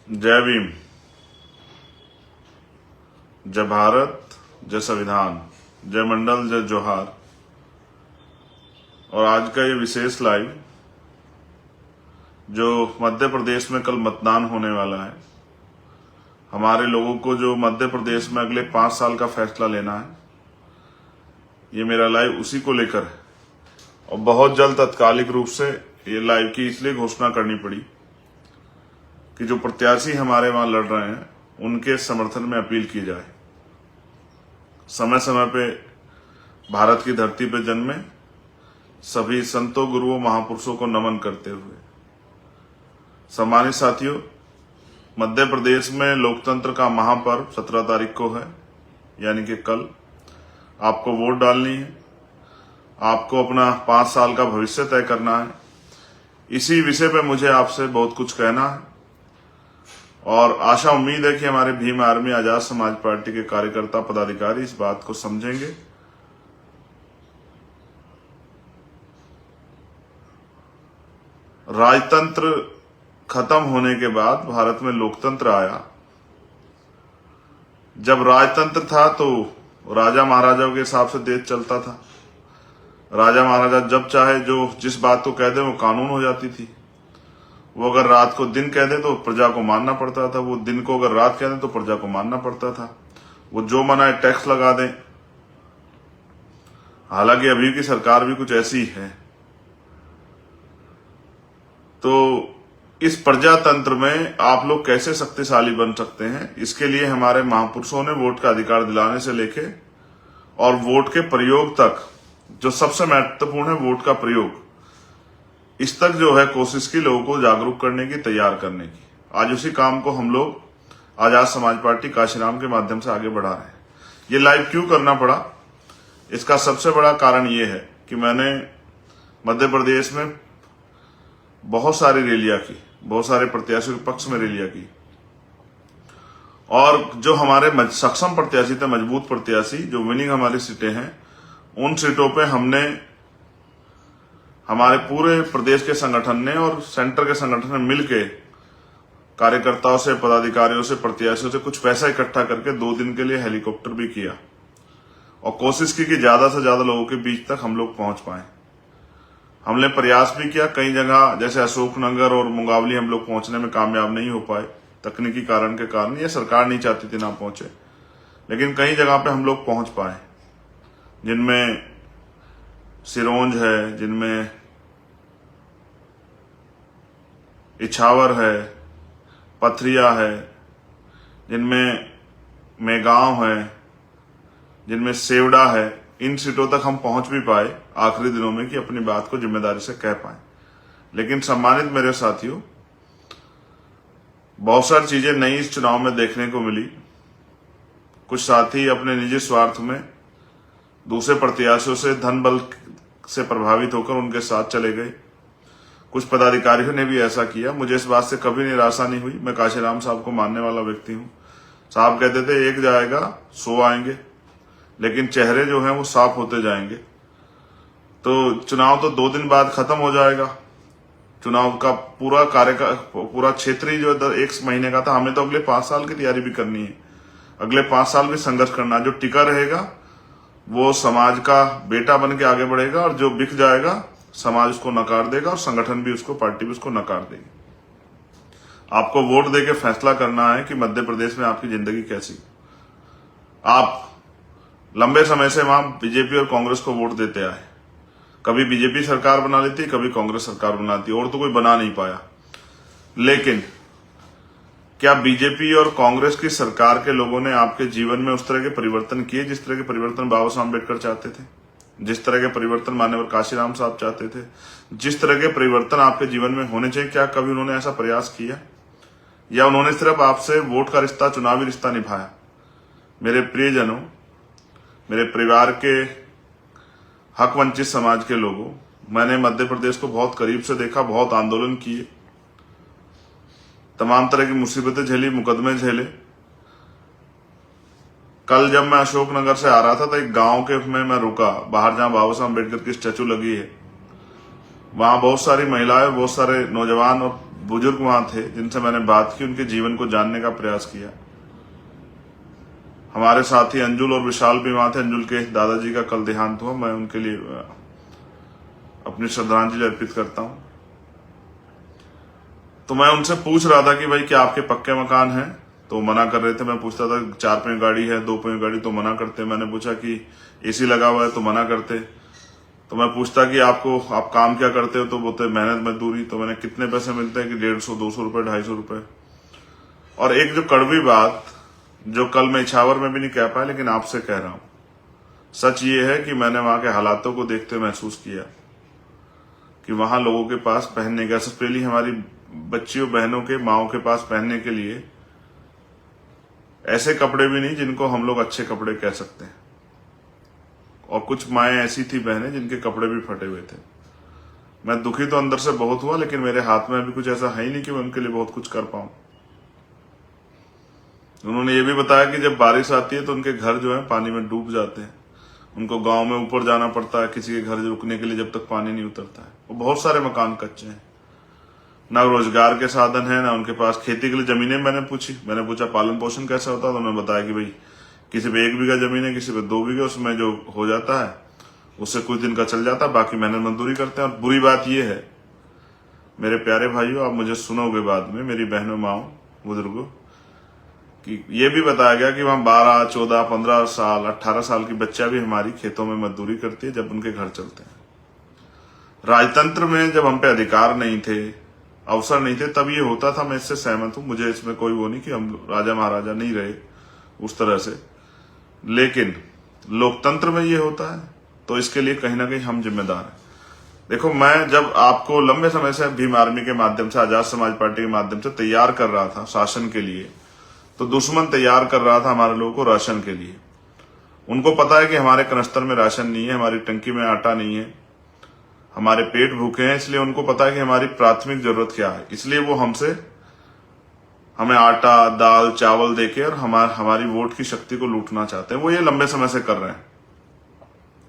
जय भीम, जय भारत, जय संविधान, जय मंडल, जय जोहार। और आज का ये विशेष लाइव जो मध्य प्रदेश में कल मतदान होने वाला है, हमारे लोगों को जो मध्य प्रदेश में अगले 5 साल का फैसला लेना है, ये मेरा लाइव उसी को लेकर है। और बहुत जल्द तात्कालिक रूप से ये लाइव की इसलिए घोषणा करनी पड़ी कि जो प्रत्याशी हमारे वहां लड़ रहे हैं उनके समर्थन में अपील की जाए। समय समय पे भारत की धरती पे जन्मे सभी संतों, गुरुओं, महापुरुषों को नमन करते हुए, सम्मानित साथियों, मध्य प्रदेश में लोकतंत्र का महापर्व 17 तारीख को है, यानी कि कल। आपको वोट डालनी है, आपको अपना 5 साल का भविष्य तय करना है। इसी विषय पे मुझे आपसे बहुत कुछ कहना है और आशा उम्मीद है कि हमारे भीम आर्मी आजाद समाज पार्टी के कार्यकर्ता, पदाधिकारी इस बात को समझेंगे। राजतंत्र खत्म होने के बाद भारत में लोकतंत्र आया। जब राजतंत्र था तो राजा महाराजाओं के हिसाब से देश चलता था। राजा महाराजा जब चाहे जो जिस बात को कह दे वो कानून हो जाती थी। वो अगर रात को दिन कह दे तो प्रजा को मानना पड़ता था, वो दिन को अगर रात कह दे तो प्रजा को मानना पड़ता था। वो जो मनाए टैक्स लगा दें। हालांकि अभी की सरकार भी कुछ ऐसी है। तो इस प्रजातंत्र में आप लोग कैसे शक्तिशाली बन सकते हैं, इसके लिए हमारे महापुरुषों ने वोट का अधिकार दिलाने से लेके और वोट के प्रयोग तक, जो सबसे महत्वपूर्ण है वोट का प्रयोग, इस तक जो है कोशिश की लोगों को जागरूक करने की, तैयार करने की। आज उसी काम को हम लोग आजाद समाज पार्टी काशीराम के माध्यम से आगे बढ़ा रहे हैं। ये लाइव क्यों करना पड़ा, इसका सबसे बड़ा कारण ये है कि मैंने मध्य प्रदेश में बहुत सारी रैलियां की, बहुत सारे प्रत्याशियों के पक्ष में रैलियां की, और जो हमारे सक्षम प्रत्याशी थे, मजबूत प्रत्याशी, जो विनिंग हमारी सीटें हैं, उन सीटों पे हमने, हमारे पूरे प्रदेश के संगठन ने और सेंटर के संगठन ने मिलके कार्यकर्ताओं से, पदाधिकारियों से, प्रत्याशियों से कुछ पैसा इकट्ठा करके 2 दिन के लिए हेलीकॉप्टर भी किया और कोशिश की कि ज्यादा से ज्यादा लोगों के बीच तक हम लोग पहुंच पाए। हमने प्रयास भी किया, कई जगह जैसे अशोकनगर और मुंगावली हम लोग पहुंचने में कामयाब नहीं हो पाए तकनीकी कारण के कारण, या सरकार नहीं चाहती थी ना पहुंचे, लेकिन कई जगह पे हम लोग पहुंच पाए, जिनमें सिरोंज है, जिनमें इछावर है, पथरिया है, जिनमें मेगांव है, जिनमें सेवड़ा है। इन सीटों तक हम पहुंच भी पाए आखिरी दिनों में कि अपनी बात को जिम्मेदारी से कह पाए। लेकिन सम्मानित मेरे साथियों, बहुत सारी चीजें नई इस चुनाव में देखने को मिली। कुछ साथी अपने निजी स्वार्थ में दूसरे प्रत्याशियों से धन बल से प्रभावित होकर उनके साथ चले गए। कुछ पदाधिकारियों ने भी ऐसा किया। मुझे इस बात से कभी निराशा नहीं हुई। मैं काशीराम साहब को मानने वाला व्यक्ति हूं। साहब कहते थे, एक जाएगा 100 आएंगे, लेकिन चेहरे जो हैं वो साफ होते जाएंगे। तो चुनाव तो 2 दिन बाद खत्म हो जाएगा। चुनाव का पूरा पूरा क्षेत्रीय जो 1 महीने का था, हमें तो अगले 5 साल की तैयारी भी करनी है। अगले 5 साल भी संघर्ष करना। जो टिका रहेगा वो समाज का बेटा बन के आगे बढ़ेगा, और जो बिक जाएगा समाज उसको नकार देगा और संगठन भी उसको, पार्टी भी उसको नकार देगी। आपको वोट देके फैसला करना है कि मध्य प्रदेश में आपकी जिंदगी कैसी। आप लंबे समय से वहां बीजेपी और कांग्रेस को वोट देते आए। कभी बीजेपी सरकार बना लेती, कभी कांग्रेस सरकार बनाती, और तो कोई बना नहीं पाया। लेकिन क्या बीजेपी और कांग्रेस की सरकार के लोगों ने आपके जीवन में उस तरह के परिवर्तन किए जिस तरह के परिवर्तन बाबा साहब अम्बेडकर चाहते थे, जिस तरह के परिवर्तन माननीय काशीराम साहब चाहते थे, जिस तरह के परिवर्तन आपके जीवन में होने चाहिए? क्या कभी उन्होंने ऐसा प्रयास किया, या उन्होंने सिर्फ आपसे वोट का रिश्ता, चुनावी रिश्ता निभाया? मेरे प्रियजनों, मेरे परिवार के हक वंचित समाज के लोगों, मैंने मध्य प्रदेश को बहुत करीब से देखा, बहुत आंदोलन किए, तमाम तरह की मुसीबतें झेली, मुकदमे झेले। कल जब मैं अशोकनगर से आ रहा था तो एक गांव के में मैं रुका, बाहर जहां बाबा साहब अम्बेडकर की स्टैचू लगी है। वहां बहुत सारी महिलाएं, बहुत सारे नौजवान और बुजुर्ग वहां थे जिनसे मैंने बात की, उनके जीवन को जानने का प्रयास किया। हमारे साथी अंजुल और विशाल भी वहां थे। अंजुल के दादाजी का कल देहांत हुआ, मैं उनके लिए अपनी श्रद्धांजलि अर्पित करता हूं। तो मैं उनसे पूछ रहा था कि भाई क्या आपके पक्के मकान हैं, तो मना कर रहे थे। मैं पूछता था 4 पहिया गाड़ी है, 2 पहिया गाड़ी, तो मना करते। मैंने पूछा कि एसी लगा हुआ है, तो मना करते। तो मैं पूछता कि आप काम क्या करते हो, तो बोलते मेहनत मजदूरी। तो मैंने कितने पैसे मिलते हैं कि 150, 200 रुपए, 250 रुपए। और एक जो कड़वी बात जो कल मैं इछावर में भी नहीं कह पाया, लेकिन आपसे कह रहा हूं, सच ये है कि मैंने वहां के हालातों को देखते महसूस किया कि वहां लोगों के पास पहनने का, स्पेशली हमारी बच्चियों बहनों के माओं के पास पहनने के लिए ऐसे कपड़े भी नहीं जिनको हम लोग अच्छे कपड़े कह सकते हैं। और कुछ माएं ऐसी थी बहनें जिनके कपड़े भी फटे हुए थे। मैं दुखी तो अंदर से बहुत हुआ, लेकिन मेरे हाथ में अभी कुछ ऐसा है ही नहीं कि मैं उनके लिए बहुत कुछ कर पाऊं। उन्होंने ये भी बताया कि जब बारिश आती है तो उनके घर जो है पानी में डूब जाते हैं। उनको गांव में ऊपर जाना पड़ता है किसी के घर रुकने के लिए जब तक पानी नहीं उतरता है। वो बहुत सारे मकान कच्चे हैं, ना रोजगार के साधन है, ना उनके पास खेती के लिए जमीनें। मैंने पूछा पालन पोषण कैसा होता है, तो उन्होंने बताया कि भाई किसी पे 1 बीघा जमीन है, किसी पे 2 बीघे, उसमें जो हो जाता है उससे कुछ दिन का चल जाता है, बाकी मेहनत मजदूरी करते हैं। और बुरी बात यह है मेरे प्यारे भाइयों, आप मुझे सुनोगे बाद में, मेरी बहनों माओ बुजुर्गों, कि ये भी बताया गया कि वहां 12, 14, 15 साल, 18 साल की बच्चा भी हमारी खेतों में मजदूरी करती है जब उनके घर चलते हैं। राजतंत्र में जब हम पे अधिकार नहीं थे, अवसर नहीं थे, तब ये होता था। मैं इससे सहमत हूं, मुझे इसमें कोई वो नहीं कि हम राजा महाराजा नहीं रहे उस तरह से, लेकिन लोकतंत्र में ये होता है, तो इसके लिए कहीं ना कहीं हम जिम्मेदार हैं। देखो, मैं जब आपको लंबे समय से भीम आर्मी के माध्यम से, आजाद समाज पार्टी के माध्यम से तैयार कर रहा था शासन के लिए, तो दुश्मन तैयार कर रहा था हमारे लोगों को राशन के लिए। उनको पता है कि हमारे कनस्तर में राशन नहीं है, हमारी टंकी में आटा नहीं है, हमारे पेट भूखे हैं, इसलिए उनको पता है कि हमारी प्राथमिक जरूरत क्या है। इसलिए वो हमें आटा, दाल, चावल देके और हमारी वोट की शक्ति को लूटना चाहते हैं। वो ये लंबे समय से कर रहे हैं,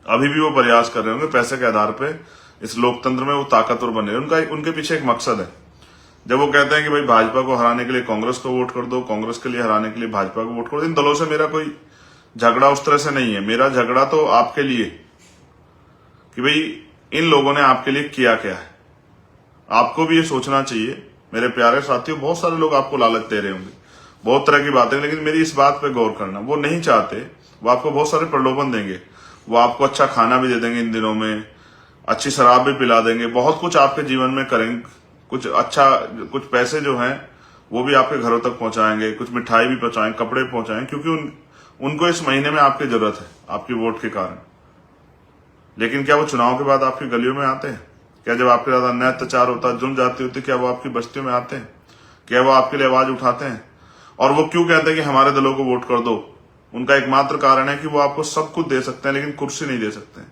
अभी भी वो प्रयास कर रहे होंगे पैसे के आधार पे इस लोकतंत्र में वो ताकतवर बने। उनके पीछे एक मकसद है। जब वो कहते हैं कि भाई भाजपा को हराने के लिए कांग्रेस को वोट कर दो, कांग्रेस के लिए हराने के लिए भाजपा को वोट कर दो, इन दलों से मेरा कोई झगड़ा उस तरह से नहीं है। मेरा झगड़ा तो आपके लिए कि भाई इन लोगों ने आपके लिए किया क्या है। आपको भी ये सोचना चाहिए मेरे प्यारे साथियों। बहुत सारे लोग आपको लालच दे रहे होंगे, बहुत तरह की बातें, लेकिन मेरी इस बात पे गौर करना, वो नहीं चाहते। वो आपको बहुत सारे प्रलोभन देंगे, वो आपको अच्छा खाना भी दे देंगे, इन दिनों में अच्छी शराब भी पिला देंगे, बहुत कुछ आपके जीवन में करेंगे, कुछ पैसे जो हैं वो भी आपके घरों तक पहुंचाएंगे, कुछ मिठाई भी पहुंचाएंगे, कपड़े पहुंचाएंगे, क्योंकि उनको इस महीने में आपकी जरूरत है, आपकी वोट के कारण। लेकिन क्या वो चुनाव के बाद आपकी गलियों में आते हैं? क्या जब आपके साथ अन्याय अत्याचार होता है, जुल्म जाती होती, क्या वो आपकी बस्तियों में आते हैं? क्या वो आपके लिए आवाज उठाते हैं? और वो क्यों कहते हैं कि हमारे दलों को वोट कर दो? उनका एकमात्र कारण है कि वो आपको सब कुछ दे सकते हैं, लेकिन कुर्सी नहीं दे सकते हैं।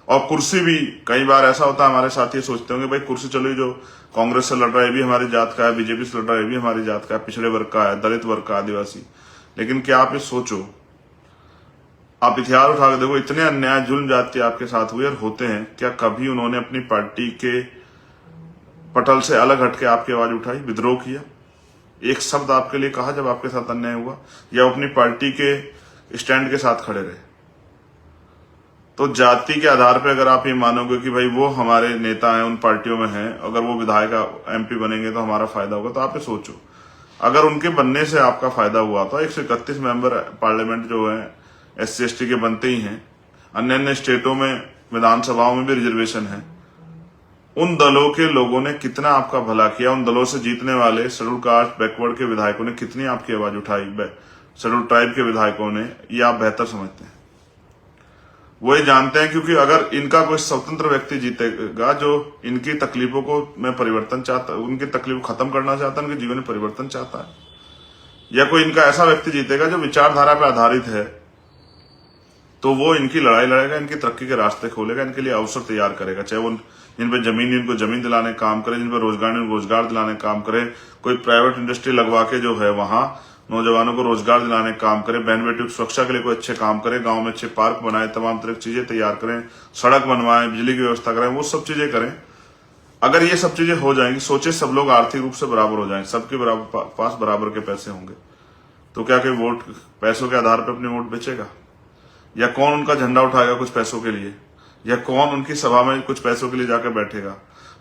और कुर्सी भी कई बार ऐसा होता है, हमारे साथी सोचते होंगे भाई कुर्सी चलो, जो कांग्रेस से लड़ रहा है भी हमारी जात का है, बीजेपी से लड़ रहा है भी हमारी जात का है, पिछड़े वर्ग का है, दलित वर्ग का, आदिवासी। लेकिन क्या आप ये सोचो, आप इतिहास उठा के देखो, इतने अन्याय जुल्म जाति आपके साथ हुए और होते हैं, क्या कभी उन्होंने अपनी पार्टी के पटल से अलग हटके आपकी आवाज उठाई, विद्रोह किया, एक शब्द आपके लिए कहा जब आपके साथ अन्याय हुआ, या अपनी पार्टी के स्टैंड के साथ खड़े रहे? तो जाति के आधार पर अगर आप ये मानोगे कि भाई वो हमारे नेता हैं, उन पार्टियों में हैं, अगर वो विधायक एमपी बनेंगे तो हमारा फायदा होगा, तो आप ये सोचो, अगर उनके बनने से आपका फायदा हुआ तो 131 मेंबर पार्लियामेंट जो है SC ST के बनते ही हैं, अन्य स्टेटों में विधानसभाओं में भी रिजर्वेशन है। उन दलों के लोगों ने कितना आपका भला किया, उन दलों से जीतने वाले शेड्यूल कास्ट बैकवर्ड के विधायकों ने कितनी आपकी आवाज उठाई, शेड्यूल ट्राइब के विधायकों ने, ये आप बेहतर समझते हैं। वो ये जानते हैं, क्योंकि अगर इनका कोई स्वतंत्र व्यक्ति जीतेगा जो इनकी तकलीफों को में परिवर्तन चाहता है, उनकी तकलीफ खत्म करना चाहता है, उनके जीवन में परिवर्तन चाहता है, या कोई इनका ऐसा व्यक्ति जीतेगा जो विचारधारा पर आधारित है, तो वो इनकी लड़ाई लड़ेगा, इनकी तरक्की के रास्ते खोलेगा, इनके लिए अवसर तैयार करेगा। चाहे वो जिन पे जमीन इनको जमीन दिलाने काम करे, जिन पे रोजगार इनको रोजगार दिलाने काम करे, कोई प्राइवेट इंडस्ट्री लगवा के जो है वहां नौजवानों को रोजगार दिलाने काम करे, बहन बेटियों की सुरक्षा के लिए कोई अच्छे काम करे, गांव में अच्छे पार्क बनाए, तमाम तरह की चीजें तैयार करें, सड़क बनवाएं, बिजली की व्यवस्था करें, वो सब चीजें करें। अगर ये सब चीजें हो जाएंगी, सोचे सब लोग आर्थिक रूप से बराबर हो जाएंगे, सबके बराबर पास बराबर के पैसे होंगे, तो क्या कोई वोट पैसों के आधार पर अपनी वोट बेचेगा? या कौन उनका झंडा उठाएगा कुछ पैसों के लिए? या कौन उनकी सभा में कुछ पैसों के लिए जाकर बैठेगा?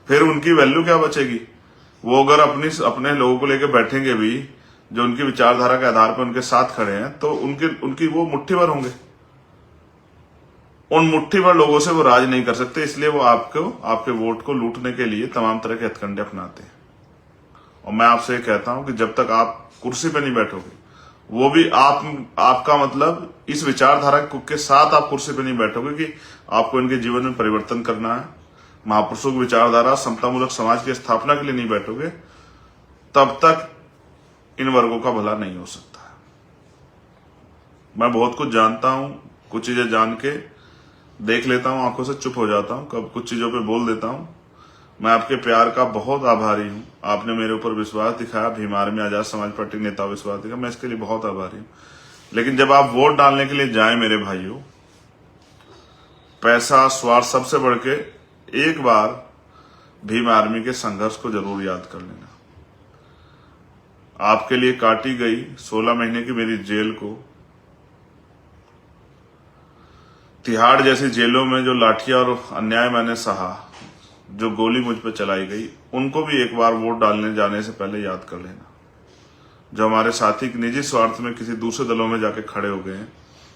फिर उनकी वैल्यू क्या बचेगी? वो अगर अपने लोगों को लेकर बैठेंगे भी, जो उनकी विचारधारा के आधार पर उनके साथ खड़े हैं, तो उनकी वो मुट्ठी भर होंगे। उन मुट्ठी भर लोगों से वो राज नहीं कर सकते, इसलिए वो आपके वोट को लूटने के लिए तमाम तरह के हथकंडे अपनाते हैं। और मैं आपसे ये कहता हूं कि जब तक आप कुर्सी पे नहीं बैठोगे, वो भी आपका मतलब इस विचारधारा के साथ आप कुर्सी पे नहीं बैठोगे कि आपको इनके जीवन में परिवर्तन करना है, महापुरुषों की विचारधारा, समतामूलक समाज की स्थापना के लिए नहीं बैठोगे, तब तक इन वर्गों का भला नहीं हो सकता है। मैं बहुत कुछ जानता हूं, कुछ चीजें जान के देख लेता हूं, आंखों से चुप हो जाता हूं, कब कुछ चीजों पे बोल देता हूं। मैं आपके प्यार का बहुत आभारी हूं। आपने मेरे ऊपर विश्वास दिखाया, भीम आर्मी आजाद समाज पार्टी नेता विश्वास दिखाया, मैं इसके लिए बहुत आभारी हूं। लेकिन जब आप वोट डालने के लिए जाएं मेरे भाइयों, पैसा स्वार्थ सबसे बढ़ के एक बार भीम आर्मी के संघर्ष को जरूर याद कर लेना। आपके लिए काटी गई 16 महीने की मेरी जेल को, तिहाड़ जैसी जेलों में जो लाठियां और अन्याय मैंने सहा, जो गोली मुझ पर चलाई गई, उनको भी एक बार वोट डालने जाने से पहले याद कर लेना। जो हमारे साथी निजी स्वार्थ में किसी दूसरे दलों में जाके खड़े हो गए हैं,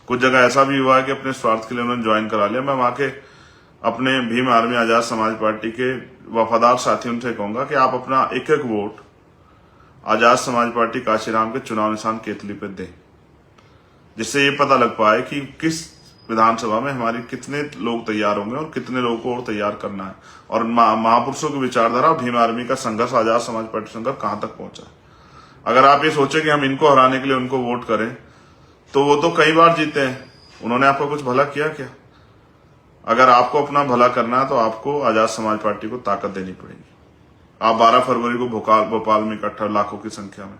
कुछ जगह ऐसा भी हुआ है कि अपने स्वार्थ के लिए उन्होंने ज्वाइन करा लिया। मैं वहां के अपने भीम आर्मी आजाद समाज पार्टी के वफादार साथियों से कहूंगा कि आप अपना एक एक वोट आजाद समाज पार्टी काशीराम के चुनाव निशान केतली पे दें, जिससे ये पता लग पाए कि किस विधानसभा में हमारी कितने लोग तैयार होंगे और कितने लोगों को और तैयार करना है, और महापुरुषों की विचारधारा भीम आर्मी का संघर्ष, आजाद समाज पार्टी संघर्ष कहां तक पहुंचा है। अगर आप ये सोचे कि हम इनको हराने के लिए उनको वोट करें, तो वो तो कई बार जीते हैं, उन्होंने आपको कुछ भला किया क्या? अगर आपको अपना भला करना है तो आपको आजाद समाज पार्टी को ताकत देनी पड़ेगी। आप 12 फरवरी को भोपाल में इकट्ठा लाखों की संख्या में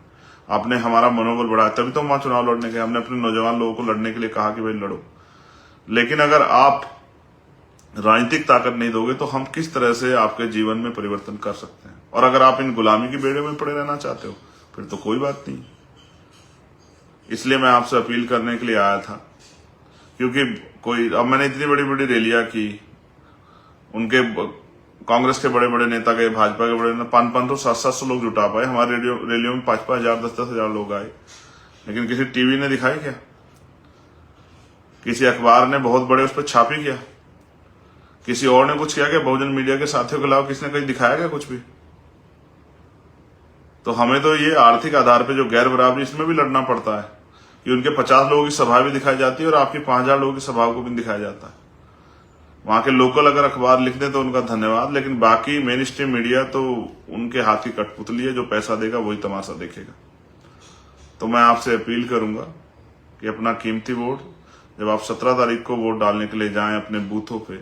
आपने हमारा मनोबल बढ़ाया, तभी तो वहां चुनाव लड़ने गए। हमने अपने नौजवान लोगों को लड़ने के लिए कहा कि भाई लड़ो। लेकिन अगर आप राजनीतिक ताकत नहीं दोगे तो हम किस तरह से आपके जीवन में परिवर्तन कर सकते हैं? और अगर आप इन गुलामी की बेड़े में पड़े रहना चाहते हो, फिर तो कोई बात नहीं। इसलिए मैं आपसे अपील करने के लिए आया था, क्योंकि अब मैंने इतनी बड़ी बड़ी रैलियां की, उनके कांग्रेस के बड़े बड़े नेता गए, भाजपा के बड़े 500-700 लोग जुटा पाए। हमारे रैलियों में 5-5 हजार 10-10 हजार लोग आए, लेकिन किसी टीवी ने दिखाई क्या? किसी अखबार ने बहुत बड़े उस पर छापी क्या? किसी और ने कुछ किया क्या? बहुजन मीडिया के साथियों के अलावा किसने कहीं दिखाया क्या कुछ भी? तो हमें तो ये आर्थिक आधार पे जो गैर बराबरी, इसमें भी लड़ना पड़ता है कि उनके 50 लोगों की सभा भी दिखाई जाती है और आपकी 5000 लोगों की सभा को भी दिखाया जाता है। वहां के लोकल अगर अखबार लिख दें तो उनका धन्यवाद, लेकिन बाकी मेन स्ट्रीम मीडिया तो उनके हाथ की कठपुतली है, जो पैसा देगा वही तमाशा देखेगा। तो मैं आपसे अपील करूंगा कि अपना कीमती वोट, जब आप 17 तारीख को वोट डालने के लिए जाएं अपने बूथों पे,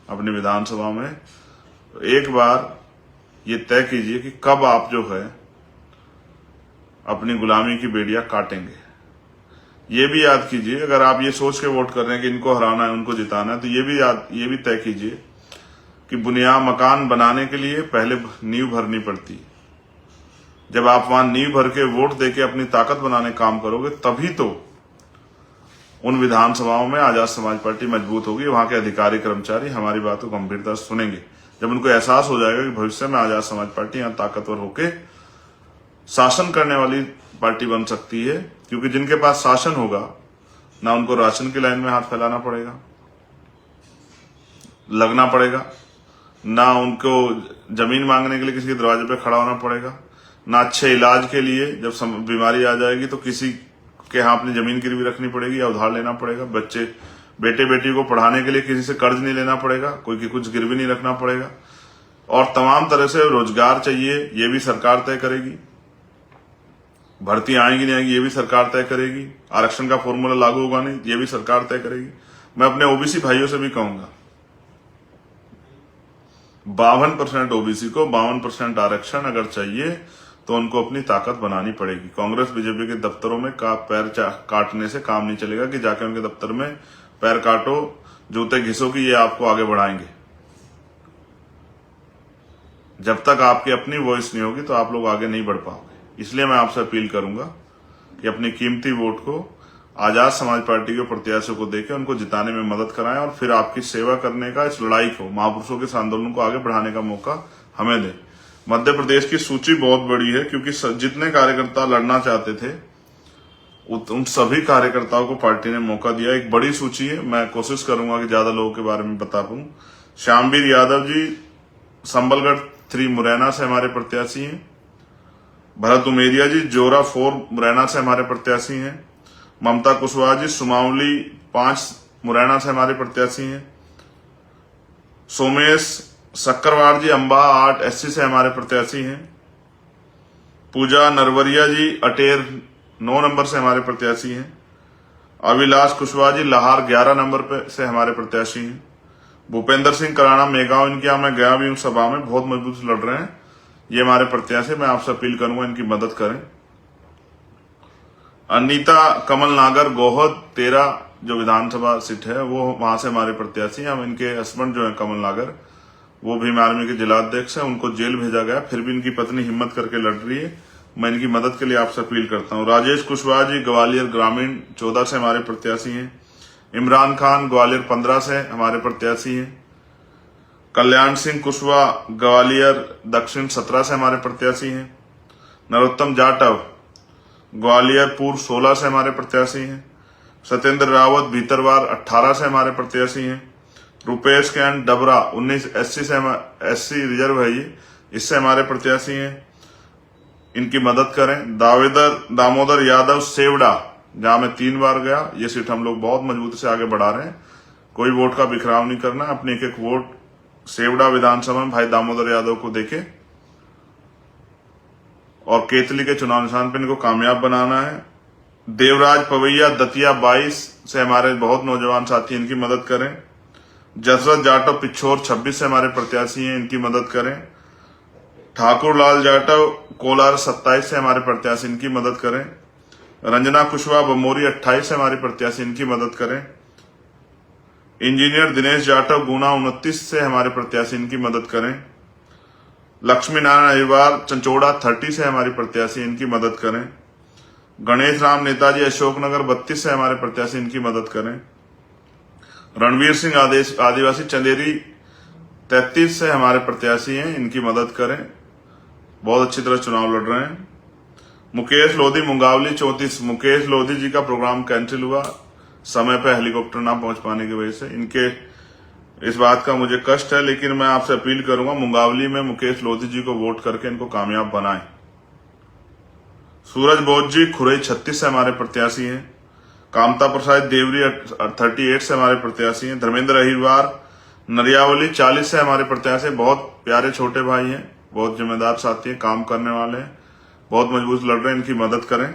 अपनी विधानसभा में, तो एक बार ये तय कीजिए कि कब आप जो है अपनी गुलामी की बेड़ियां काटेंगे। ये भी याद कीजिए, अगर आप ये सोच के वोट कर रहे हैं कि इनको हराना है, उनको जिताना है, तो ये भी तय कीजिए कि बुनियाद मकान बनाने के लिए पहले नींव भरनी पड़ती है। जब आप वहां नींव भर के वोट देके अपनी ताकत बनाने काम करोगे, तभी तो उन विधानसभाओं में आजाद समाज पार्टी मजबूत होगी। वहां के अधिकारी कर्मचारी हमारी बात को गंभीरता से सुनेंगे। जब उनको एहसास हो जाएगा कि भविष्य में आजाद समाज पार्टी यहां ताकतवर होके शासन करने वाली पार्टी बन सकती है, क्योंकि जिनके पास शासन होगा, ना उनको राशन की लाइन में हाथ फैलाना पड़ेगा, लगना पड़ेगा, ना उनको जमीन मांगने के लिए किसी के दरवाजे पे खड़ा होना पड़ेगा, ना अच्छे इलाज के लिए जब बीमारी आ जाएगी तो किसी के यहाँ अपनी जमीन गिरवी रखनी पड़ेगी या उधार लेना पड़ेगा। बेटे बेटी को पढ़ाने के लिए किसी से कर्ज नहीं लेना पड़ेगा, कोई की कुछ गिरवी नहीं रखना पड़ेगा, और तमाम तरह से रोजगार चाहिए, ये भी सरकार तय करेगी। भर्ती आएंगी नहीं आएंगी, ये भी सरकार तय करेगी। आरक्षण का फॉर्मूला लागू होगा नहीं, ये भी सरकार तय करेगी। मैं अपने ओबीसी भाइयों से भी कहूंगा, 52% ओबीसी को 52% आरक्षण अगर चाहिए तो उनको अपनी ताकत बनानी पड़ेगी। कांग्रेस बीजेपी के दफ्तरों में पैर काटने से काम नहीं चलेगा कि जाके उनके दफ्तर में पैर काटो, जूते घिसो कि ये आपको आगे बढ़ाएंगे। जब तक आपकी अपनी वॉइस नहीं होगी तो आप लोग आगे नहीं बढ़ पाओगे। इसलिए मैं आपसे अपील करूंगा कि अपनी कीमती वोट को आजाद समाज पार्टी के प्रत्याशियों को देकर उनको जिताने में मदद कराएं और फिर आपकी सेवा करने का, इस लड़ाई को, महापुरुषों के इस आंदोलन को आगे बढ़ाने का मौका हमें दें। मध्य प्रदेश की सूची बहुत बड़ी है, क्योंकि जितने कार्यकर्ता लड़ना चाहते थे उन सभी कार्यकर्ताओं को पार्टी ने मौका दिया। एक बड़ी सूची है, मैं कोशिश करूंगा कि ज्यादा लोगों के बारे में बता पाऊं। श्यामवीर यादव जी संबलगढ़ 3 मुरैना से हमारे प्रत्याशी हैं। भरत उमेरिया जी जोरा 4 मुरैना से हमारे प्रत्याशी हैं। ममता कुशवाहा जी सुमावली 5 मुरैना से हमारे प्रत्याशी हैं। सोमेश सक्करवार जी अंबा 8 एससी से हमारे प्रत्याशी हैं। पूजा नरवरिया जी अटेर 9 नंबर से हमारे प्रत्याशी हैं। अविलाश कुशवाहा जी लाहार 11 नंबर पे से हमारे प्रत्याशी हैं। भूपेंद्र सिंह कराना मेगांव, इनके यहाँ मैं गया भी हूं सभा में, बहुत मजबूत से लड़ रहे हैं ये हमारे प्रत्याशी। मैं आपसे अपील करूंगा इनकी मदद करें। अनीता कमल नागर गोहद 13 जो विधानसभा सीट है वो वहां से हमारे प्रत्याशी हैं। हम इनके हस्बैंड जो है कमल नागर, वो भीम आर्मी के जिलाध्यक्ष है, उनको जेल भेजा गया, फिर भी इनकी पत्नी हिम्मत करके लड़ रही है। मैं इनकी मदद के लिए आपसे अपील करता हूं। राजेश कुशवाहा जी ग्वालियर ग्रामीण 14 से हमारे प्रत्याशी हैं। इमरान खान ग्वालियर 15 से हमारे प्रत्याशी हैं। कल्याण सिंह कुशवाहा ग्वालियर दक्षिण 17 से हमारे प्रत्याशी हैं। नरोत्तम जाटव ग्वालियर पूर्व 16 से हमारे प्रत्याशी हैं। सत्येंद्र रावत भीतरवार 18 से हमारे प्रत्याशी हैं। Rupesh can Dabra 19 SC reserve है ये, इससे हमारे प्रत्याशी हैं। इनकी मदद करें। दामोदर यादव सेवड़ा, जहां मैं 3 बार गया, ये सीट हम लोग बहुत मजबूती से आगे बढ़ा रहे हैं। कोई वोट का बिखराव नहीं करना, अपने एक वोट सेवड़ा विधानसभा में भाई दामोदर यादव को देके और केतली के चुनाव निशान पर इनको कामयाब बनाना है। देवराज पवैया दतिया 22 से हमारे बहुत नौजवान साथी, इनकी मदद करें। जसरत जाटव पिछोर 26 से हमारे प्रत्याशी हैं, इनकी मदद करें। ठाकुर लाल जाटव कोलार 27 से हमारे प्रत्याशी, इनकी मदद करें। रंजना कुशवाहा बमोरी 28 से हमारे प्रत्याशी, इनकी मदद करें। इंजीनियर दिनेश जाटव गुना 29 से हमारे प्रत्याशी, इनकी मदद करें। लक्ष्मी नारायण अहिरवार चंचोड़ा 30 से हमारे प्रत्याशी, इनकी मदद करें। गणेश राम नेताजी अशोकनगर 32 से हमारे प्रत्याशी, इनकी मदद करें। रणवीर सिंह आदिवासी चंदेरी 33 से हमारे प्रत्याशी हैं, इनकी मदद करें, बहुत अच्छी तरह चुनाव लड़ रहे हैं। मुकेश लोधी मुंगावली 34, मुकेश लोधी जी का प्रोग्राम कैंसिल हुआ समय पर हेलीकॉप्टर ना पहुंच पाने की वजह से। इनके इस बात का मुझे कष्ट है, लेकिन मैं आपसे अपील करूंगा मुंगावली में मुकेश लोधी जी को वोट करके इनको कामयाब बनाएं। सूरज बोध जी खुरई 36 से हमारे प्रत्याशी हैं। कामता प्रसाद देवरी 38 से हमारे प्रत्याशी हैं। धर्मेंद्र अहिरवार नरियावली 40 से हमारे प्रत्याशी, बहुत प्यारे छोटे भाई हैं, बहुत जिम्मेदार साथी हैं, काम करने वाले हैं, बहुत मजबूत लड़ रहे हैं, इनकी मदद करें।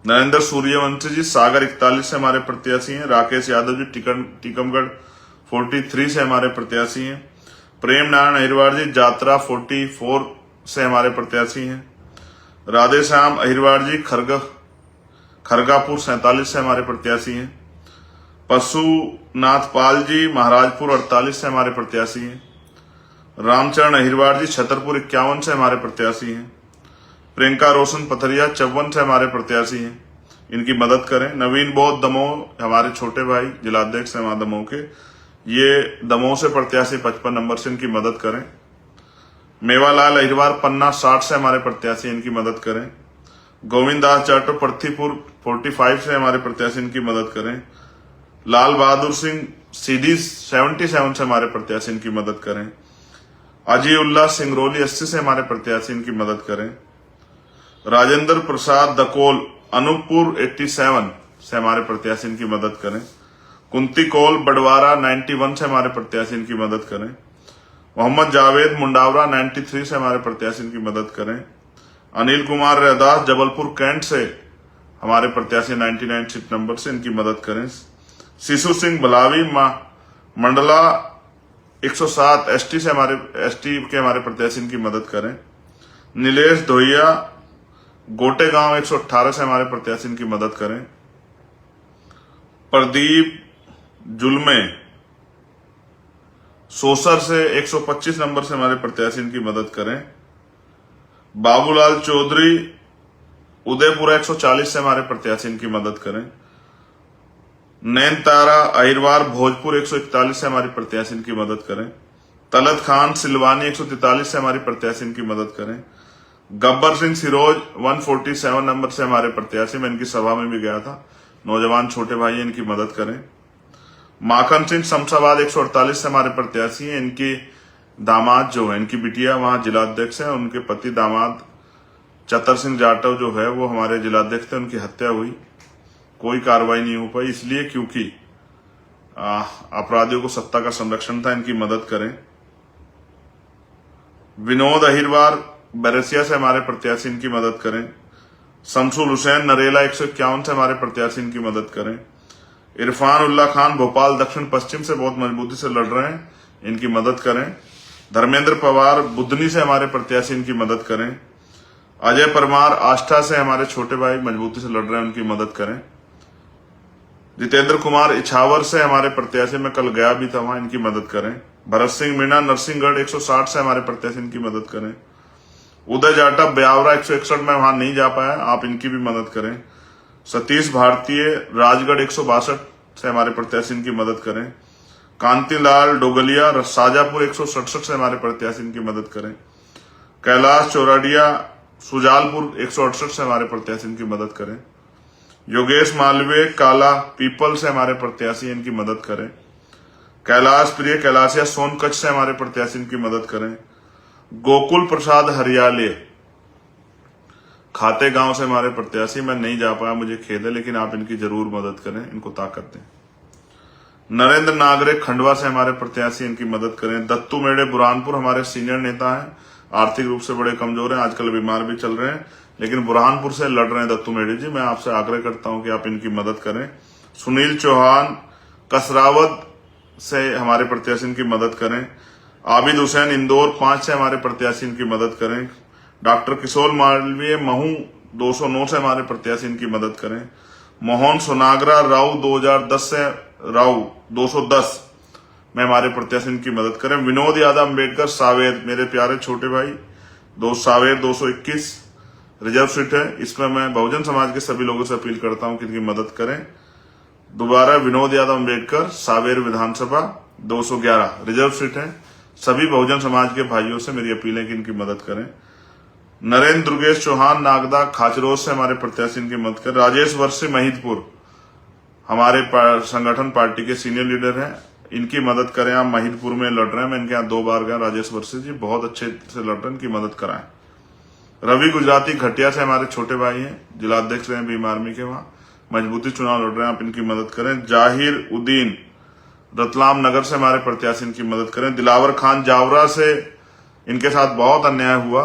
नरेंद्र सूर्यवंशी जी सागर 41 से हमारे प्रत्याशी हैं। राकेश यादव जी टीकमगढ़ 43 से हमारे प्रत्याशी हैं। प्रेम नारायण अहिरवार जी जात्रा 44 से हमारे प्रत्याशी हैं। राधे श्याम अहिरवार जी खरगापुर 47 से हमारे प्रत्याशी हैं। पशुनाथ पाल जी महाराजपुर 48 से हमारे प्रत्याशी हैं। रामचरण अहिरवार जी छतरपुर 51 से हमारे प्रत्याशी हैं। प्रियंका रोशन पथरिया 54 से हमारे प्रत्याशी हैं, इनकी मदद करें। नवीन बौद्ध दमोह हमारे छोटे भाई जिलाध्यक्ष हैं वहां दमोह के, ये दमोह से प्रत्याशी 55 नंबर से, इनकी मदद करें। मेवालाल अहिरवार पन्ना 60 से हमारे प्रत्याशी, इनकी मदद करें। गोविंद दास जाटव पृथ्वीपुर 45 से हमारे प्रत्याशी, इनकी मदद करें। लाल बहादुर सिंह सीधी 77 से हमारे प्रत्याशी, इनकी मदद करें। अजय उल्लाह सिंगरौली 80 से हमारे प्रत्याशी, इनकी मदद करें। राजेंद्र प्रसाद दकोल अनूपपुर 87 से हमारे प्रत्याशी, इनकी मदद करें। कुंती कौल बडवारा 91 से हमारे प्रत्याशी, इनकी मदद करें। मोहम्मद जावेद मुंडावरा 93 से हमारे प्रत्याशी, इनकी मदद करें। अनिल कुमार रैदास जबलपुर कैंट से हमारे प्रत्याशी 99 सीट नंबर से, इनकी मदद करें। शिशु सिंह बलावी मंडला 107 एसटी से हमारे प्रत्याशी, इनकी मदद करें। नीलेश धोइया गोटेगांव 118 से हमारे प्रत्याशी, इनकी मदद करें। प्रदीप जुलमे सोसर से 125 नंबर से हमारे प्रत्याशी इनकी मदद करें। बाबूलाल चौधरी उदयपुरा 140 से हमारे प्रत्याशी इनकी मदद करें। नैनतारा अहिरवार भोजपुर 141 से हमारी प्रत्याशी इनकी मदद करें। तलत खान सिलवानी 143 से हमारी प्रत्याशी इनकी मदद करें। गब्बर सिंह सिरोज 147 नंबर से हमारे प्रत्याशी, मैं इनकी सभा में भी गया था, नौजवान छोटे भाई इनकी मदद करें। माखन सिंह शमशाबाद 148 से हमारे प्रत्याशी हैं। इनकी दामाद जो है, इनकी बिटिया वहां जिलाध्यक्ष है, उनके पति दामाद चतर सिंह जाटव जो है वो हमारे जिलाध्यक्ष थे, उनकी हत्या हुई, कोई कार्रवाई नहीं हो पाई, इसलिए क्योंकि अपराधियों को सत्ता का संरक्षण था, इनकी मदद करें। विनोद अहिरवार बैरसिया से हमारे प्रत्याशी इनकी मदद करें। शमसुल हुसैन नरेला 151 से हमारे प्रत्याशी इनकी मदद करें। इरफान उल्ला खान भोपाल दक्षिण पश्चिम से बहुत मजबूती से लड़ रहे हैं, इनकी मदद करें। धर्मेंद्र पवार बुधनी से हमारे प्रत्याशी इनकी मदद करें। अजय परमार आष्टा से हमारे छोटे भाई मजबूती से लड़ रहे हैं, उनकी मदद करें। जितेंद्र कुमार इछावर से हमारे प्रत्याशी, मैं कल गया भी था वहां, इनकी मदद करें। भरत सिंह मीणा नरसिंहगढ़ 160 से हमारे प्रत्याशी इनकी मदद करें। उदय जाटव ब्यावरा 161 में वहां नहीं जा पाया, आप इनकी भी मदद करें। सतीश भारतीय राजगढ़ 162 से हमारे प्रत्याशी इनकी मदद करें। कांतिलाल डोगलिया शाजापुर 167 से हमारे प्रत्याशी इनकी मदद करें। कैलाश चौराडिया सुजालपुर 168 से हमारे प्रत्याशी इनकी मदद करें। योगेश मालवीय काला पीपल से हमारे प्रत्याशी इनकी मदद करें। कैलाश प्रिय कैलाशिया सोनकच्छ से हमारे प्रत्याशी इनकी मदद करें। गोकुल प्रसाद हरियाले खाते गांव से हमारे प्रत्याशी, मैं नहीं जा पाया, मुझे खेद है, लेकिन आप इनकी जरूर मदद करें, इनको ताकत दें। नरेंद्र नागरे खंडवा से हमारे प्रत्याशी, इनकी मदद करें। दत्तू मेड़े बुरहानपुर हमारे सीनियर नेता हैं, आर्थिक रूप से बड़े कमजोर हैं, आजकल बीमार भी चल रहे हैं, लेकिन बुरहानपुर से लड़ रहे हैं दत्तू मेड़े जी, मैं आपसे आग्रह करता हूं कि आप इनकी मदद करें। सुनील चौहान कसरावत से हमारे प्रत्याशी इनकी मदद करें। आबिद हुसैन इंदौर 5 से हमारे प्रत्याशी इनकी मदद करें। डॉक्टर किशोर मालवीय महू 209 से हमारे प्रत्याशी इनकी मदद करें। मोहन सोनागरा राव 2010 से राव 210 में हमारे प्रत्याशी इनकी मदद करें। विनोद यादव अम्बेडकर सावेर, मेरे प्यारे छोटे भाई, सावेर 221 रिजर्व सीट है, इसमें मैं बहुजन समाज के सभी लोगों से अपील करता हूं कि इनकी मदद करें। दोबारा विनोद यादव अम्बेडकर सावेर विधानसभा 211 रिजर्व सीट है, सभी बहुजन समाज के भाइयों से मेरी अपील है कि इनकी मदद करें। नरेंद्र दुर्गेश चौहान नागदा खाचरोज से हमारे प्रत्याशी इनकी मदद करें। राजेश वर्षी महिदपुर हमारे संगठन पार्टी के सीनियर लीडर हैं, इनकी मदद करें। आप महिदपुर में लड़ रहे हैं, मैं इनके यहाँ 2 बार गया, राजेश वर्षी जी बहुत अच्छे से लड़ रहे हैं, इनकी मदद कराएं। रवि गुजराती घटिया से हमारे छोटे भाई हैं, जिलाध्यक्ष रहे भीम आर्मी के, वहां मजबूती चुनाव लड़ रहे हैं, आप इनकी मदद करें। जाहिर उद्दीन रतलाम नगर से हमारे प्रत्याशी इनकी मदद करें। दिलावर खान जावरा से, इनके साथ बहुत अन्याय हुआ,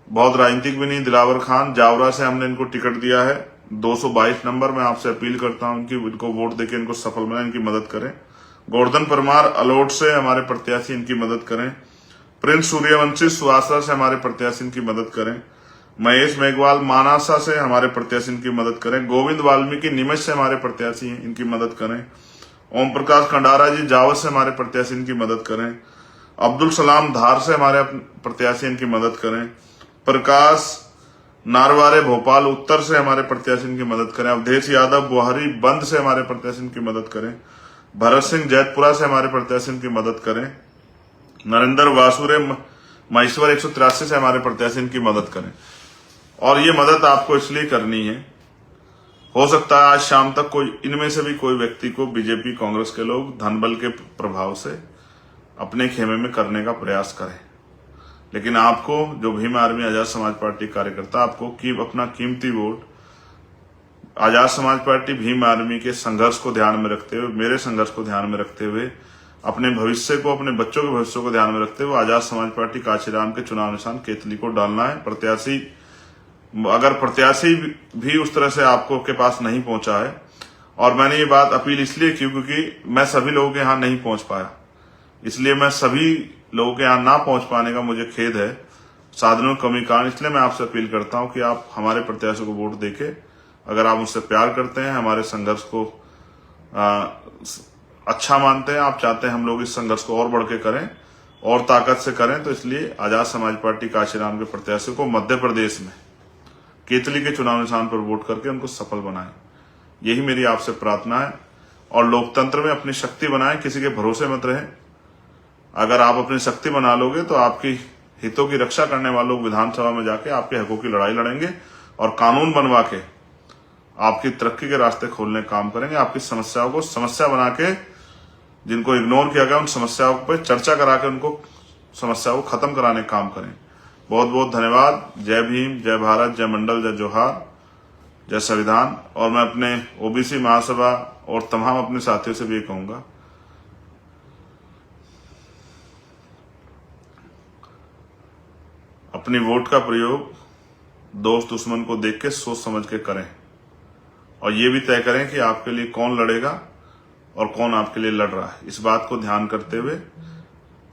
बहुत राजनीतिक भी नहीं, दिलावर खान जावरा से हमने इनको टिकट दिया है 222 नंबर, मैं आपसे अपील करता हूं कि इनको वोट देकर इनको सफल बनाएं, इनकी मदद करें। गोवर्धन परमार अलोट से हमारे प्रत्याशी इनकी मदद करें। प्रिंस सूर्यवंशी सुहासरा से हमारे प्रत्याशी इनकी मदद करें। महेश मेघवाल मानासा से हमारे प्रत्याशी इनकी मदद करें। गोविंद वाल्मीकि नीमच से हमारे प्रत्याशी हैं, इनकी मदद करें। ओम प्रकाश खंडारा जी जावत से हमारे प्रत्याशी इनकी मदद करें। अब्दुल सलाम धार से हमारे प्रत्याशी इनकी मदद करें। प्रकाश नारवारे भोपाल उत्तर से हमारे प्रत्याशी इनकी मदद करें। अवधेश यादव बुहारी बंद से हमारे प्रत्याशी इनकी मदद करें। भरत सिंह जैतपुरा से हमारे प्रत्याशी इनकी मदद करें। नरेंद्र वासुरे महेश्वर 183 से हमारे प्रत्याशी इनकी मदद करें। और ये मदद आपको इसलिए करनी है, हो सकता है आज शाम तक कोई इनमें से भी कोई व्यक्ति को बीजेपी कांग्रेस के लोग धन बल के प्रभाव से अपने खेमे में करने का प्रयास करें, लेकिन आपको जो भीम आर्मी आजाद समाज पार्टी कार्यकर्ता, आपको अपना कीमती vote Azad Samaj party Bhim army के संघर्ष को ध्यान में रखते हुए, मेरे संघर्ष को ध्यान में रखते हुए, अपने भविष्य को, अपने बच्चों के भविष्य को ध्यान में रखते हुए आजाद समाज पार्टी कांचीराम के चुनाव निशान केतली को डालना है। प्रत्याशी, अगर प्रत्याशी भी उस तरह से आपको के पास नहीं पहुंचा है, और मैंने ये बात अपील इसलिए की क्योंकि मैं सभी लोगों के यहाँ नहीं पहुंच पाया, इसलिए मैं सभी लोगों के यहाँ ना पहुंच पाने का मुझे खेद है, साधनों की कमी कारण। इसलिए मैं आपसे अपील करता हूं कि आप हमारे प्रत्याशी को वोट देके, अगर आप मुझसे प्यार करते हैं, हमारे संघर्ष को अच्छा मानते हैं, आप चाहते हैं हम लोग इस संघर्ष को और बढ़ के करें और ताकत से करें, तो इसलिए आजाद समाज पार्टी काशीराम के प्रत्याशी को मध्य प्रदेश में केतली के चुनाव निशान पर वोट करके उनको सफल बनाएं। यही मेरी आपसे प्रार्थना है। और लोकतंत्र में अपनी शक्ति बनाएं, किसी के भरोसे मत रहें। अगर आप अपनी शक्ति बना लोगे तो आपकी हितों की रक्षा करने वाले लोग विधानसभा में जाके आपके हकों की लड़ाई लड़ेंगे और कानून बनवा के आपकी तरक्की के रास्ते खोलने का काम करेंगे। आपकी समस्याओं को समस्या बना के, जिनको इग्नोर किया गया उन समस्याओं पर चर्चा करा के उनको समस्याओं को खत्म कराने का काम करें। बहुत बहुत धन्यवाद। जय भीम, जय भारत, जय मंडल, जय जोहार, जय संविधान। और मैं अपने ओबीसी महासभा और तमाम अपने साथियों से भी ये कहूंगा, अपनी वोट का प्रयोग दोस्त दुश्मन को देख के सोच समझ के करें और ये भी तय करें कि आपके लिए कौन लड़ेगा और कौन आपके लिए लड़ रहा है। इस बात को ध्यान करते हुए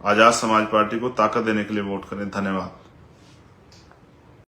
आजाद समाज पार्टी को ताकत देने के लिए वोट करें। धन्यवाद।